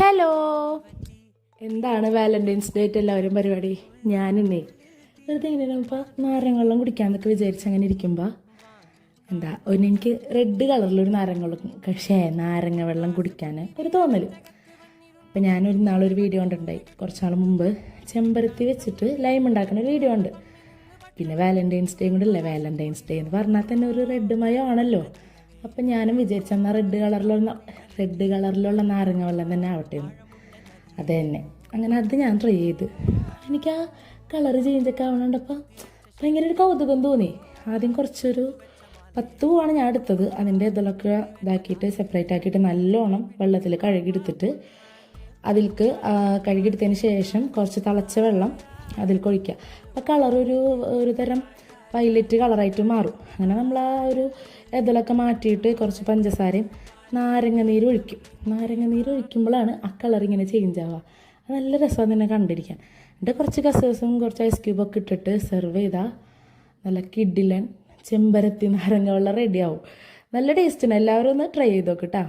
Hello, എന്താണ് Valentine's day ആയിട്ട് എല്ലാവരും പരിപാടി? ഞാനിന്നേ വെറുതെ ഇങ്ങനെ ഇപ്പോൾ നാരങ്ങ വെള്ളം കുടിക്കാമെന്നൊക്കെ വിചാരിച്ച് അങ്ങനെ ഇരിക്കുമ്പോൾ എനിക്ക് റെഡ് കളറിലൊരു നാരങ്ങ വെള്ളം കുടിക്കാൻ ഒരു തോന്നൽ. അപ്പം ഞാനൊരു നാളൊരു വീഡിയോ കണ്ടിട്ടുണ്ടായി കുറച്ച് നാൾ മുമ്പ്, ചെമ്പരത്തി വെച്ചിട്ട് ലൈം ഉണ്ടാക്കുന്ന ഒരു വീഡിയോ ഉണ്ട്. പിന്നെ വാലന്റൈൻസ് ഡേ കൂടെ അല്ലേ, വാലന്റൈൻസ് ഡേ എന്ന് പറഞ്ഞാൽ തന്നെ ഒരു റെഡ് മയം ആണല്ലോ. അപ്പം ഞാനും വിചാരിച്ചെന്നാൽ റെഡ് കളറിലുള്ള നാരങ്ങ വെള്ളം തന്നെ ആവട്ടെ എന്ന്. അത് തന്നെ അങ്ങനെ അത് ഞാൻ ട്രൈ ചെയ്ത് എനിക്ക് ആ കളറ് ചേഞ്ചൊക്കെ ആവണുണ്ടപ്പോൾ ഭയങ്കര ഒരു കൗതുകം തോന്നി. ആദ്യം കുറച്ചൊരു 10 പൂവാണ് ഞാൻ എടുത്തത്. അതിൻ്റെ ഇതിലൊക്കെ ഇതാക്കിയിട്ട് സെപ്പറേറ്റ് ആക്കിയിട്ട് നല്ലോണം വെള്ളത്തിൽ കഴുകിയെടുത്തിട്ട് കഴുകിയെടുത്തതിന് ശേഷം കുറച്ച് തിളച്ച വെള്ളം അതിൽ കൊഴിക്കുക. അപ്പോൾ ഒരു തരം വയലറ്റ് കളറായിട്ട് മാറും. അങ്ങനെ നമ്മൾ ആ ഒരു ഇതിലൊക്കെ മാറ്റിയിട്ട് കുറച്ച് പഞ്ചസാരയും നാരങ്ങ നീര് ഒഴിക്കുമ്പോഴാണ് ആ കളർ ഇങ്ങനെ ചേഞ്ച് ആവുക. അത് നല്ല രസമാണ് തന്നെ കണ്ടിരിക്കാൻ. എന്നിട്ട് കുറച്ച് കസേഴ്സും കുറച്ച് ഐസ് ക്യൂബൊക്കെ ഇട്ടിട്ട് സെർവ് ചെയ്താൽ നല്ല കിഡിലൻ ചെമ്പരത്തി നാരങ്ങ വെള്ളം റെഡിയാവും. നല്ല ടേസ്റ്റാണ്. എല്ലാവരും ഒന്ന് ട്രൈ ചെയ്ത് നോക്ക് കേട്ടോ.